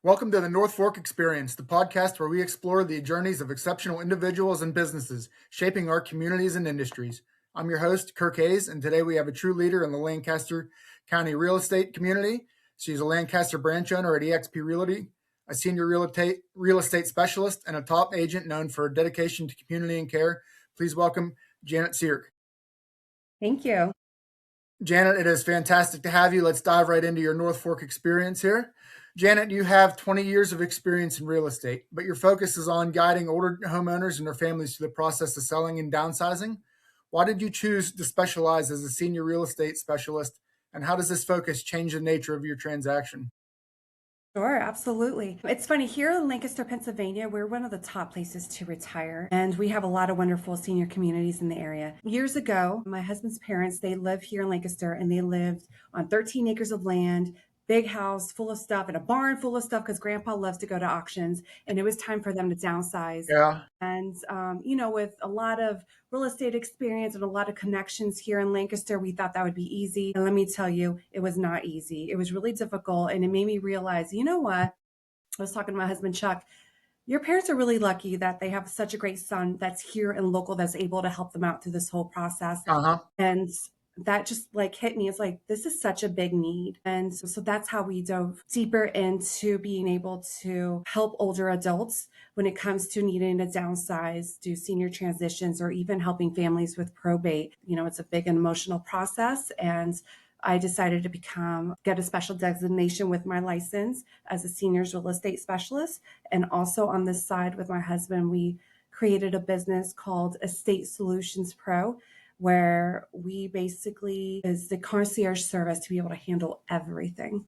Welcome to the North Fork Experience, the podcast where we explore the journeys of exceptional individuals and businesses shaping our communities and industries. I'm your host, Kirk Hays, and today we have a true leader in the Lancaster County real estate community. She's a Lancaster Branch Owner at eXp Realty, a senior real estate specialist, and a top agent known for dedication to community and care. Please welcome Janet Sierk. Thank you. Janet, it is fantastic to have you. Let's dive right into your North Fork experience here. Janet, you have 20 years of experience in real estate, but your focus is on guiding older homeowners and their families through the process of selling and downsizing. Why did you choose to specialize as a senior real estate specialist, and how does this focus change the nature of your transaction? Sure, absolutely. It's funny, here in Lancaster, Pennsylvania, we're one of the top places to retire, and we have a lot of wonderful senior communities in the area. Years ago, my husband's parents, they live here in Lancaster, and they lived on 13 acres of land, big house full of stuff, and a barn full of stuff because grandpa loves to go to auctions, and it was time for them to downsize. Yeah. And, with a lot of real estate experience and a lot of connections here in Lancaster, we thought that would be easy. And let me tell you, it was not easy. It was really difficult. And it made me realize, you know what? I was talking to my husband, Chuck. Your parents are really lucky that they have such a great son that's here and local that's able to help them out through this whole process. Uh huh. And that just like hit me. It's like, this is such a big need. And so that's how we dove deeper into being able to help older adults when it comes to needing to downsize, do senior transitions, or even helping families with probate. It's a big and emotional process. And I decided to get a special designation with my license as a seniors real estate specialist. And also on this side with my husband, we created a business called Estate Solutions Pro, where we basically is the concierge service to be able to handle everything.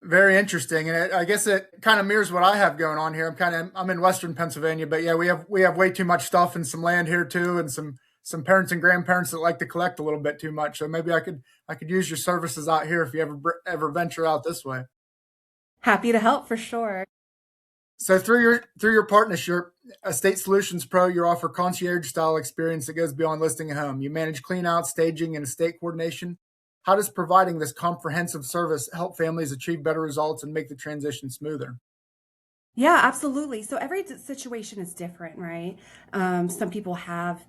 Very interesting, and I guess it kind of mirrors what I have going on here. I'm in Western Pennsylvania, but yeah, we have way too much stuff and some land here too, and some parents and grandparents that like to collect a little bit too much. So maybe I could use your services out here if you ever venture out this way. Happy to help for sure. So through your partnership, Estate Solutions Pro, you offer concierge style experience that goes beyond listing a home. You manage cleanouts, staging, and estate coordination. How does providing this comprehensive service help families achieve better results and make the transition smoother? Yeah, absolutely. So every situation is different, right? Some people have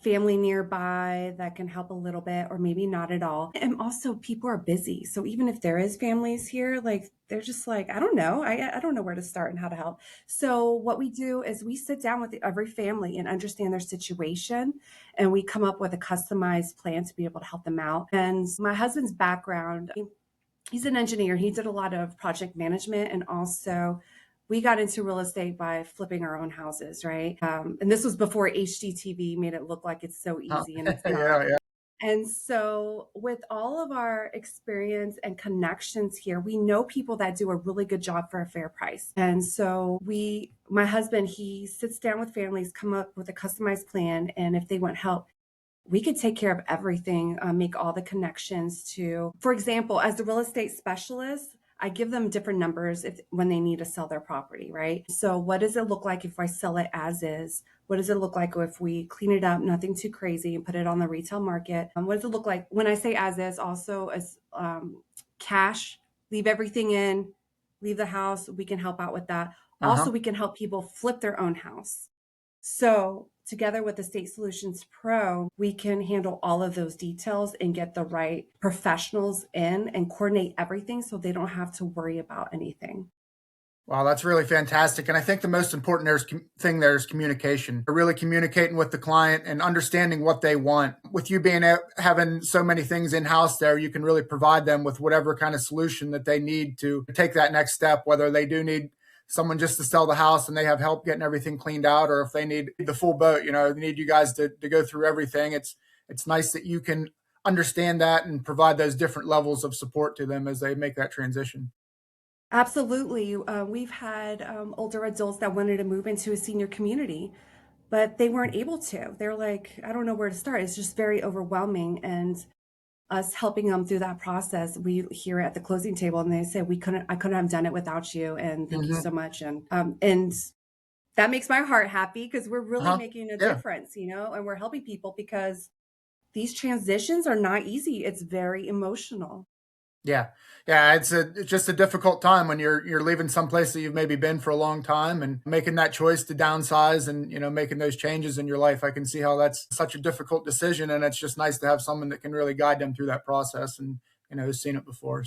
family nearby that can help a little bit, or maybe not at all. And also, people are busy. So even if there is families here, like they're just like, I don't know, I don't know where to start and how to help. So what we do is we sit down with every family and understand their situation, and we come up with a customized plan to be able to help them out. And my husband's background, he's an engineer. He did a lot of project management, and also we got into real estate by flipping our own houses, right? And this was before HGTV made it look like it's so Huh. easy, and it's not. Yeah, yeah. And so, with all of our experience and connections here, we know people that do a really good job for a fair price. And so, my husband, he sits down with families, come up with a customized plan, and if they want help, we could take care of everything, make all the connections to, for example, as the real estate specialist, I give them different numbers if when they need to sell their property, right? So what does it look like if I sell it as is? What does it look like if we clean it up, nothing too crazy, and put it on the retail market? What does it look like when I say as is? Also as cash, leave everything in, leave the house. We can help out with that. Uh Also, huh. we can help people flip their own house. So, together with the State Solutions Pro, we can handle all of those details and get the right professionals in and coordinate everything so they don't have to worry about anything. Wow, that's really fantastic. And I think the most important thing there is communication. Really communicating with the client and understanding what they want. With you having so many things in house there, you can really provide them with whatever kind of solution that they need to take that next step, whether they do need someone just to sell the house and they have help getting everything cleaned out, or if they need the full boat, they need you guys to go through everything. It's nice that you can understand that and provide those different levels of support to them as they make that transition. Absolutely. We've had older adults that wanted to move into a senior community, but they weren't able to. They're like, I don't know where to start. It's just very overwhelming. And us helping them through that process, we hear at the closing table and they say, I couldn't have done it without you. And thank you Mm-hmm. so much. And that makes my heart happy because we're really Uh-huh. making a Yeah. difference, and we're helping people because these transitions are not easy. It's very emotional. Yeah. Yeah, it's just a difficult time when you're leaving someplace that you've maybe been for a long time and making that choice to downsize and, making those changes in your life. I can see how that's such a difficult decision, and it's just nice to have someone that can really guide them through that process and, who's seen it before.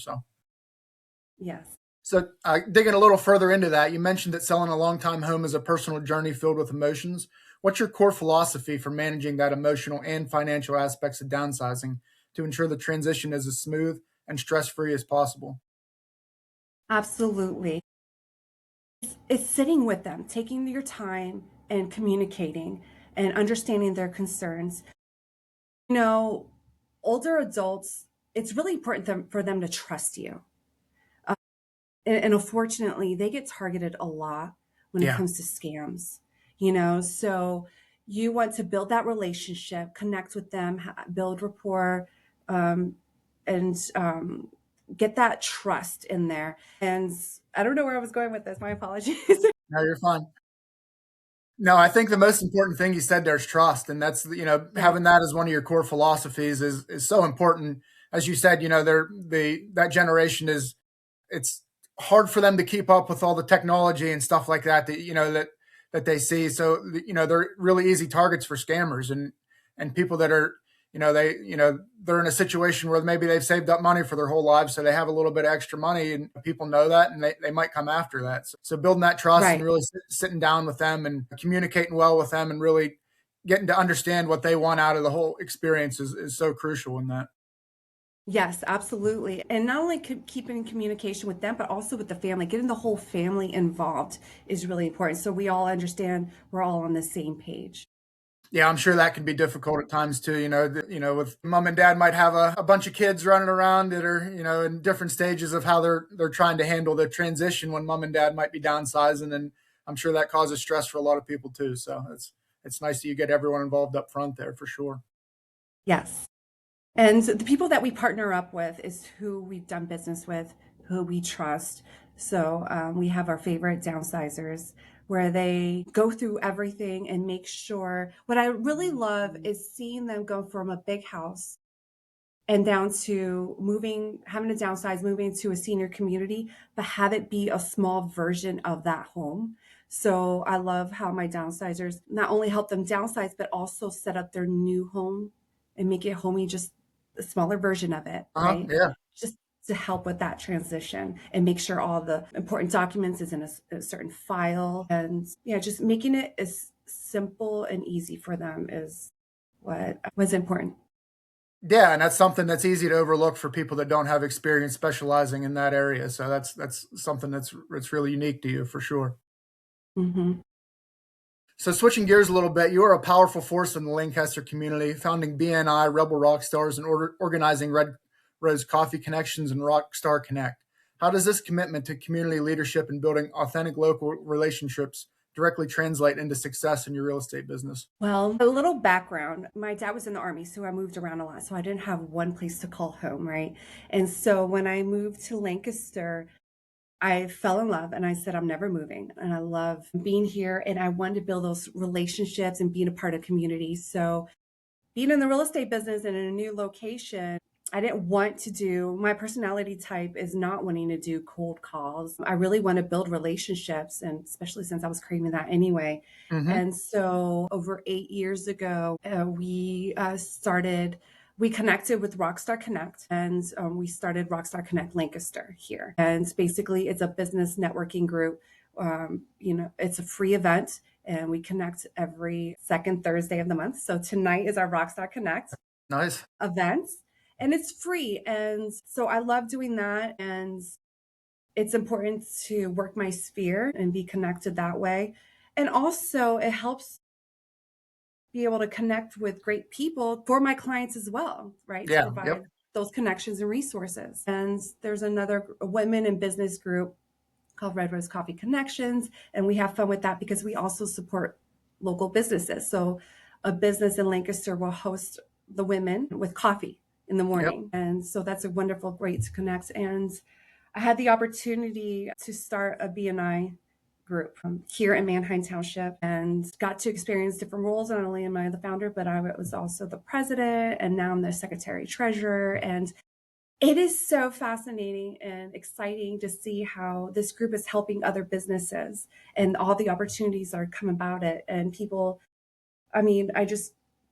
Yes. So, digging a little further into that, you mentioned that selling a long-time home is a personal journey filled with emotions. What's your core philosophy for managing that emotional and financial aspects of downsizing to ensure the transition is as smooth and stress-free as possible? Absolutely. It's sitting with them, taking your time and communicating and understanding their concerns. You know, older adults, it's really important for them to trust you. Uh, and unfortunately, they get targeted a lot when it Yeah. comes to scams, so you want to build that relationship, connect with them, build rapport, um, and get that trust in there. And I don't know where I was going with this. My apologies. No, you're fine. No, I think the most important thing you said there is trust, and that's, Yeah. having that as one of your core philosophies is so important. As you said, that generation is it's hard for them to keep up with all the technology and stuff like that that they see. So they're really easy targets for scammers and people that are they're in a situation where maybe they've saved up money for their whole lives, so they have a little bit of extra money, and people know that, and they might come after that. So building that trust and Right. really sitting down with them and communicating well with them and really getting to understand what they want out of the whole experience is so crucial in that. Yes, absolutely. And not only keeping communication with them, but also with the family, getting the whole family involved is really important. So we all understand we're all on the same page. Yeah, I'm sure that can be difficult at times too. With mom and dad might have a bunch of kids running around that are, in different stages of how they're trying to handle the transition when mom and dad might be downsizing, and I'm sure that causes stress for a lot of people too. So it's nice that you get everyone involved up front there for sure. Yes. And the people that we partner up with is who we've done business with, who we trust. So we have our favorite downsizers where they go through everything and make sure. What I really love is seeing them go from a big house and down to having to downsize, moving to a senior community, but have it be a small version of that home. So I love how my downsizers not only help them downsize, but also set up their new home and make it homey, just a smaller version of it, right? Yeah. Just to help with that transition and make sure all the important documents is in a certain file. And yeah, just making it as simple and easy for them is what was important. Yeah, and that's something that's easy to overlook for people that don't have experience specializing in that area. So that's something that's really unique to you for sure. Hmm. So switching gears a little bit, you are a powerful force in the Lancaster community, founding BNI, Rebel Rockstars, and organizing Red Rose Coffee Connections and Rockstar Connect. How does this commitment to community leadership and building authentic local relationships directly translate into success in your real estate business? Well, a little background. My dad was in the army, so I moved around a lot. So I didn't have one place to call home, right? And so when I moved to Lancaster, I fell in love and I said, I'm never moving. And I love being here. And I wanted to build those relationships and being a part of community. So being in the real estate business and in a new location, I didn't want to do my personality type is not wanting to do cold calls. I really want to build relationships, and especially since I was craving that anyway. Hmm. And so over 8 years ago, we connected with Rockstar Connect, and we started Rockstar Connect Lancaster here. And basically, it's a business networking group. It's a free event and we connect every second Thursday of the month. So tonight is our Rockstar Connect Nice. event and it's free. And so I love doing that. And it's important to work my sphere and be connected that way. And also, it helps be able to connect with great people for my clients as well, right? To Yeah. Yep. provide those connections and resources. And there's another women in business group called Red Rose Coffee Connections. And we have fun with that because we also support local businesses. So a business in Lancaster will host the women with coffee in the Yep. morning. And so that's a wonderful way to connect. And I had the opportunity to start a BNI group here in Manheim Township and got to experience different roles. Not only am I the founder, but I was also the president, and now I'm the secretary treasurer. And It is so fascinating and exciting to see how this group is helping other businesses and all the opportunities that are come about it. And people, I mean,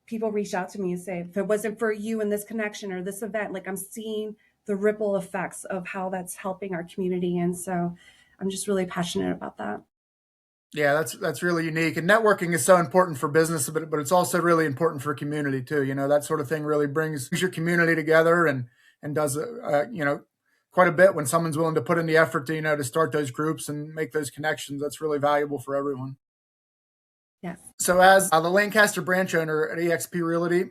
people reach out to me and say, if it wasn't for you and this connection or this event, like I'm seeing the ripple effects of how that's helping our community. And so I'm just really passionate about that. Yeah, that's really unique. And networking is so important for business, but it's also really important for community too. That sort of thing really brings your community together and does quite a bit when someone's willing to put in the effort to to start those groups and make those connections. That's really valuable for everyone. Yes. So, as the Lancaster Branch Owner at eXp Realty,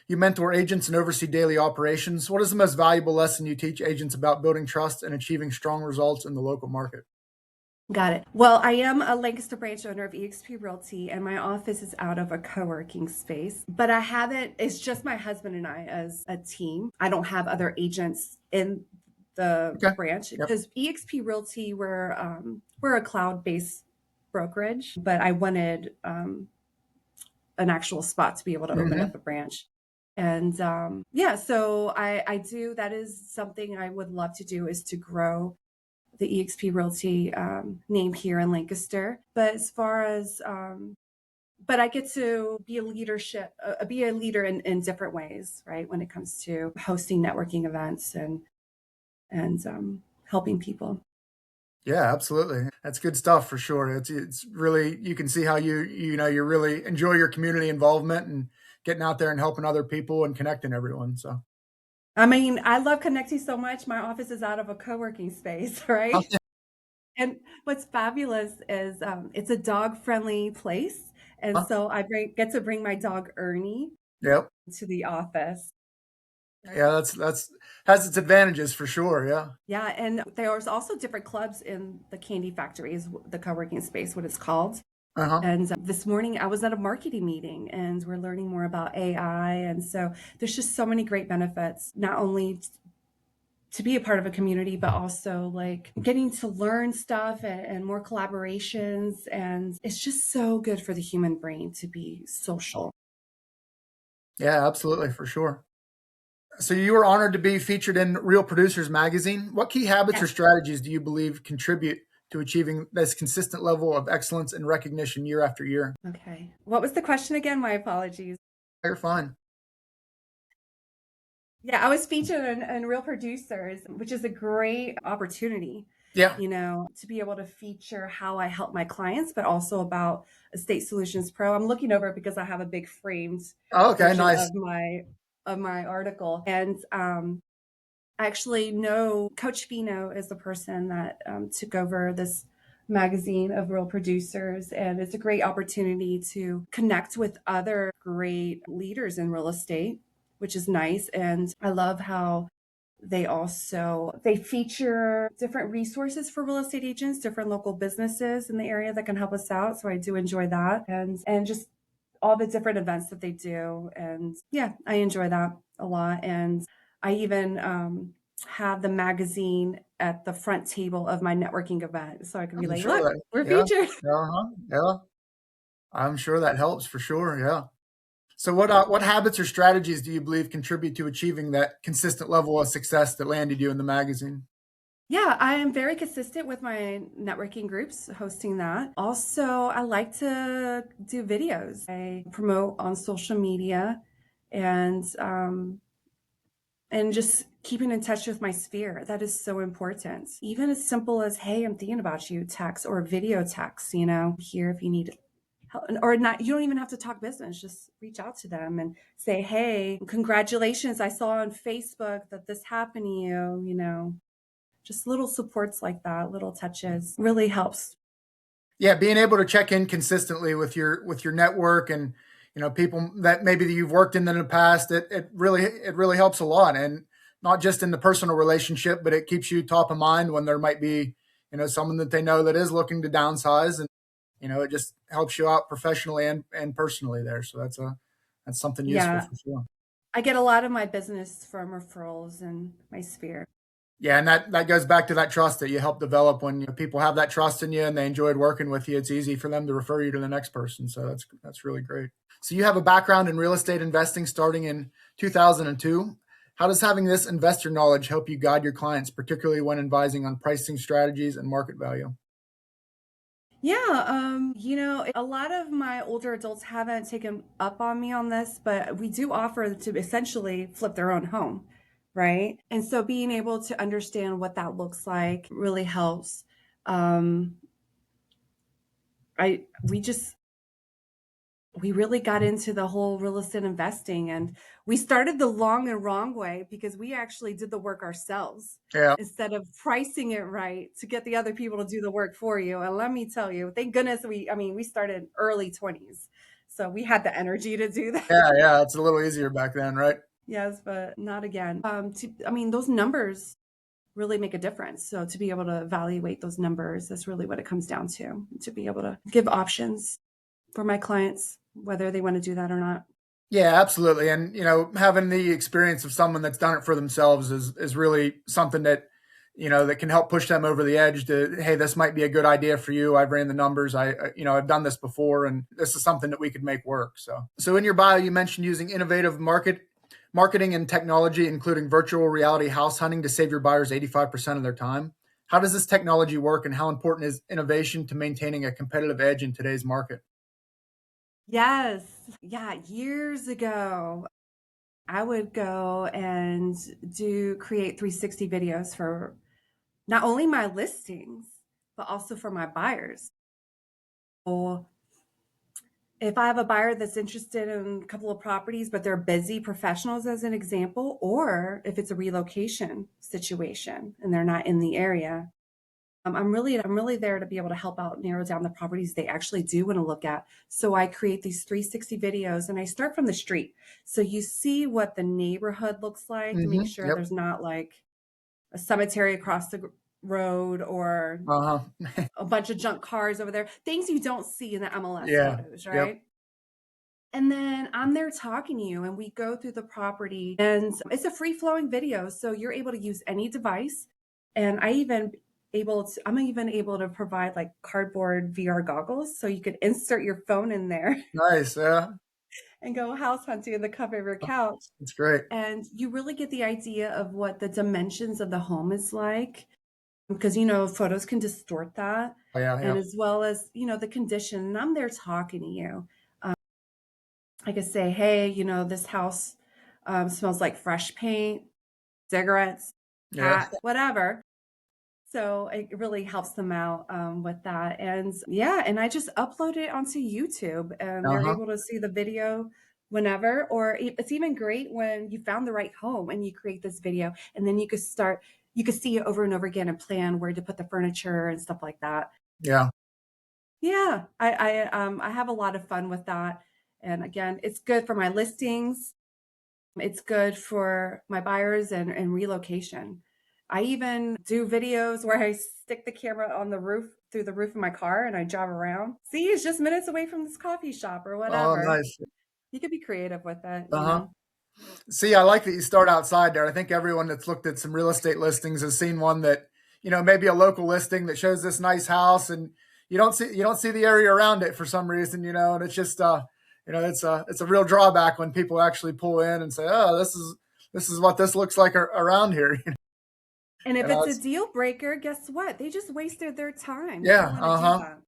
you mentor agents and oversee daily operations. What is the most valuable lesson you teach agents about building trust and achieving strong results in the local market? Got it. Well, I am a Lancaster branch owner of eXp Realty, and my office is out of a co-working space. But it's just my husband and I as a team. I don't have other agents in the Okay. branch Yep. because eXp Realty, we're a cloud-based brokerage, but I wanted an actual spot to be able to open up a branch. And so I do, that is something I would love to do, is to grow the eXp Realty name here in Lancaster. But as far as, but I get to be be a leader in different ways, right? When it comes to hosting networking events and helping people. Yeah, absolutely. That's good stuff for sure. It's really, you can see how you really enjoy your community involvement and getting out there and helping other people and connecting everyone. So I mean, I love connecting so much. My office is out of a co-working space, right? And what's fabulous is it's a dog-friendly place, and so get to bring my dog Ernie yep. to the office. Yeah, that's has its advantages for sure. Yeah. Yeah, and there's also different clubs in the Candy Factory, is the co-working space, what it's called. Uh-huh. And this morning I was at a marketing meeting and we're learning more about AI. And so there's just so many great benefits, not only to be a part of a community, but also like getting to learn stuff and more collaborations. And it's just so good for the human brain to be social. Yeah, absolutely, for sure. So you were honored to be featured in Real Producers magazine. What key habits or Yes. strategies do you believe contribute to achieving this consistent level of excellence and recognition year after year? Okay. What was the question again? My apologies. You're fine. Yeah, I was featured in Real Producers, which is a great opportunity, Yeah. to be able to feature how I help my clients, but also about Estate Solutions Pro. I'm looking over it because I have a big framed Oh, okay, version nice. of my article. And I actually know Coach Fino is the person that took over this magazine of Real Producers, and it's a great opportunity to connect with other great leaders in real estate, which is nice. And I love how they feature different resources for real estate agents, different local businesses in the area that can help us out. So I do enjoy that, and just all the different events that they do. And yeah, I enjoy that a lot. And I even have the magazine at the front table of my networking event, so I can be I'm like, sure look, that, we're yeah. featured. Uh-huh. Yeah. I'm sure that helps for sure. Yeah. So what habits or strategies do you believe contribute to achieving that consistent level of success that landed you in the magazine? Yeah, I am very consistent with my networking groups, hosting that. Also, I like to do videos. I promote on social media, and just keeping in touch with my sphere. That is so important. Even as simple as, hey, I'm thinking about you, text or video text, here if you need help. Or not, you don't even have to talk business. Just reach out to them and say, hey, congratulations. I saw on Facebook that this happened to you. Just little supports like that, little touches really helps. Yeah, being able to check in consistently with your network and people that maybe that you've worked in the past, it really helps a lot, and not just in the personal relationship, but it keeps you top of mind when there might be someone that they know that is looking to downsize, and it just helps you out professionally and personally there. So that's something useful Yeah, for sure. I get a lot of my business from referrals in my sphere. Yeah, and that goes back to that trust that you help develop. When people have that trust in you and they enjoyed working with you, it's easy for them to refer you to the next person. So that's really great. So you have a background in real estate investing starting in 2002. How does having this investor knowledge help you guide your clients, particularly when advising on pricing strategies and market value? Yeah, a lot of my older adults haven't taken up on me on this, but we do offer to essentially flip their own home, right? And so being able to understand what that looks like really helps. Um, I we just we really got into the whole real estate investing, and we started the long and wrong way because we actually did the work ourselves Yeah. instead of pricing it right to get the other people to do the work for you. And let me tell you, thank goodness we started early 20s. So we had the energy to do that. Yeah. Yeah. It's a little easier back then, right? Yes, but not again. Those numbers really make a difference. So to be able to evaluate those numbers, that's really what it comes down to be able to give options for my clients, whether they want to do that or not. Yeah, absolutely. And having the experience of someone that's done it for themselves is really something that that can help push them over the edge to, hey, this might be a good idea for you. I've ran the numbers. I've done this before, and this is something that we could make work. So in your bio, you mentioned using innovative marketing and technology, including virtual reality house hunting, to save your buyers 85% of their time. How does this technology work, and how important is innovation to maintaining a competitive edge in today's market? Yes. Yeah, years ago, I would go and do create 360 videos for not only my listings, but also for my buyers. So if I have a buyer that's interested in a couple of properties, but they're busy professionals, as an example, or if it's a relocation situation and they're not in the area, I'm really there to be able to help out narrow down the properties they actually do want to look at. So I create these 360 videos and I start from the street. So you see what the neighborhood looks like to make sure Yep. there's not like a cemetery across the road or Uh huh. a bunch of junk cars over there, things you don't see in the MLS Yeah. photos, Yep. right? And then I'm there talking to you and we go through the property, and it's a free flowing video. So you're able to use any device. And I'm even able to provide like cardboard VR goggles. So you could insert your phone in there Nice. Yeah. and go house hunting in the comfort of your couch. It's great. And you really get the idea of what the dimensions of the home is like, because, photos can distort that. Oh, yeah. And Yeah. as well as, the condition. And I'm there talking to you. I could say, hey, this house smells like fresh paint, cigarettes, Yeah. hat, whatever. So it really helps them out with that. And yeah, and I just upload it onto YouTube and Uh they're huh. able to see the video whenever, or it's even great when you found the right home and you create this video and then you could see it over and over again and plan where to put the furniture and stuff like that. Yeah. Yeah, I have a lot of fun with that. And again, it's good for my listings. It's good for my buyers and relocation. I even do videos where I stick the camera on the roof through the roof of my car and I drive around. See, it's just minutes away from this coffee shop or Oh, whatever. nice. You could be creative with Uh huh. it. See, I like that you start outside there. I think everyone that's looked at some real estate listings has seen one that, maybe a local listing that shows this nice house, and you don't see the area around it for some reason, and it's just it's a real drawback when people actually pull in and say, "Oh, this is what this looks like around here." And if And it's a it's deal breaker, guess what? They just wasted their time. They don't Yeah, want to do uh-huh. that.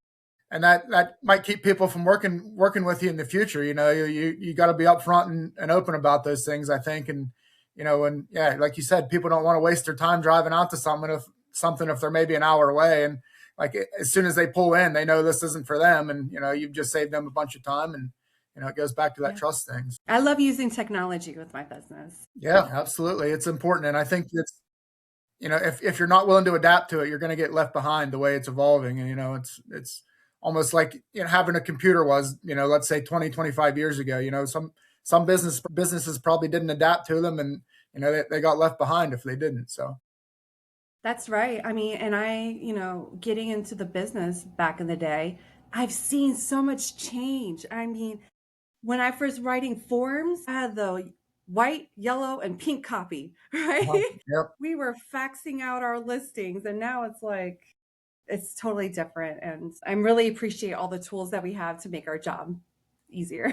And that might keep people from working with you in the future. You got to be upfront and open about those things, I think. And and yeah, like you said, people don't want to waste their time driving out to something if they're maybe an hour away, and like as soon as they pull in, they know this isn't for them, and you've just saved them a bunch of time, and it goes back to that Yeah. trust thing. I love using technology with my business. Yeah, absolutely, it's important, and I think it's if you're not willing to adapt to it, you're going to get left behind the way it's evolving. And it's almost like having a computer was, let's say 20, 25 years ago. Some businesses probably didn't adapt to them, and they got left behind if they didn't. So That's right. I mean, and getting into the business back in the day, I've seen so much change. I mean, when I first writing forms, I had the white, yellow, and pink copy, right? yep. We were faxing out our listings, and now it's like it's totally different. And I really appreciate all the tools that we have to make our job easier.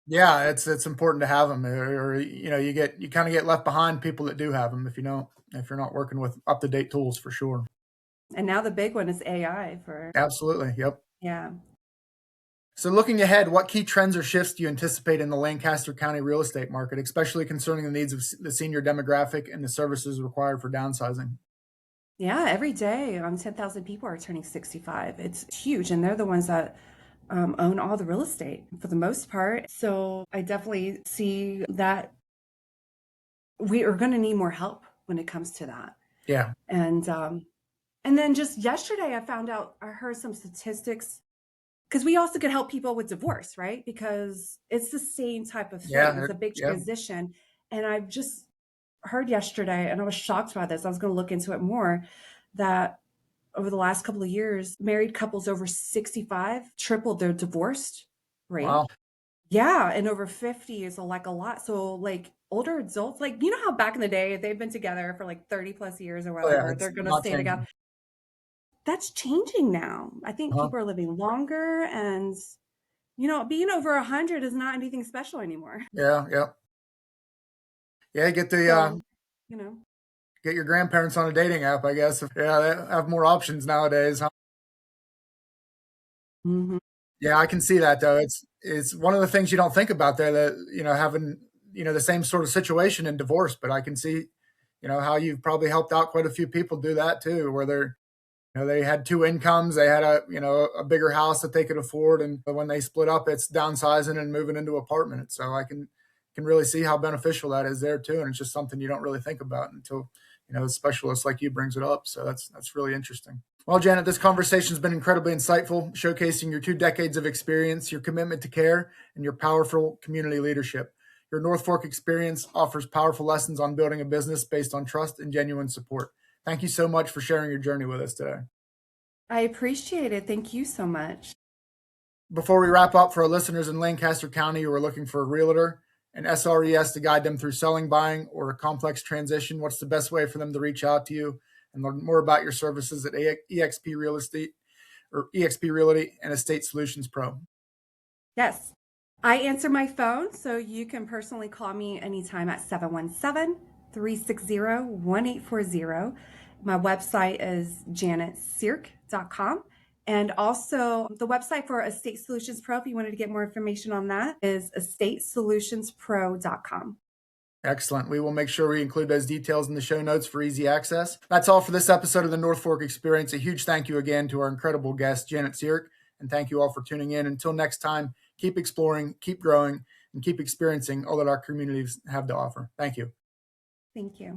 Yeah, it's important to have them, or you kind of get left behind people that do have them if you're not working with up to date tools for sure. And now the big one is AI Absolutely, yep. yeah. So looking ahead, what key trends or shifts do you anticipate in the Lancaster County real estate market, especially concerning the needs of the senior demographic and the services required for downsizing? Yeah, every day, 10,000 people are turning 65. It's huge, and they're the ones that own all the real estate for the most part. So I definitely see that we are going to need more help when it comes to that. Yeah, And then just yesterday, I heard some statistics because we also could help people with divorce, right? Because it's the same type of thing. yeah, It's a big yeah. transition, and I've just heard yesterday, and I was shocked by this. I was going to look into it more. That over the last couple of years, married couples over 65 tripled their divorce rate. Wow. Yeah, and over 50 is like a lot. So like older adults, like you know how back in the day, if they've been together for like 30 plus years or Oh yeah, whatever, it's they're gonna not stay together. changing. That's changing now. I think Uh-huh. people are living longer, and being over 100 is not anything special anymore. Yeah, yeah, yeah. So, you know. Get your grandparents on a dating app, I guess. Yeah, they have more options nowadays. Huh? Mhm. Yeah, I can see that though. It's one of the things you don't think about there that having the same sort of situation in divorce, but I can see how you've probably helped out quite a few people do that too, where they had two incomes, they had a bigger house that they could afford, and when they split up, it's downsizing and moving into apartment. So I can really see how beneficial that is there too, and it's just something you don't really think about until a specialist like you brings it up. So that's really interesting. Well, Janet, this conversation has been incredibly insightful, showcasing your 2 decades of experience, your commitment to care, and your powerful community leadership. Your North Fork experience offers powerful lessons on building a business based on trust and genuine support. Thank you so much for sharing your journey with us today. I appreciate it. Thank you so much. Before we wrap up, for our listeners in Lancaster County who are looking for a realtor, an SRES to guide them through selling, buying, or a complex transition, what's the best way for them to reach out to you and learn more about your services at EXP Real Estate or EXP Realty and Estate Solutions Pro? Yes. I answer my phone, so you can personally call me anytime at 717-360-1840. My website is janetsierk.com. And also the website for Estate Solutions Pro, if you wanted to get more information on that, is estatesolutionspro.com. Excellent. We will make sure we include those details in the show notes for easy access. That's all for this episode of the North Fork Experience. A huge thank you again to our incredible guest, Janet Sierk, and thank you all for tuning in. Until next time, keep exploring, keep growing, and keep experiencing all that our communities have to offer. Thank you. Thank you.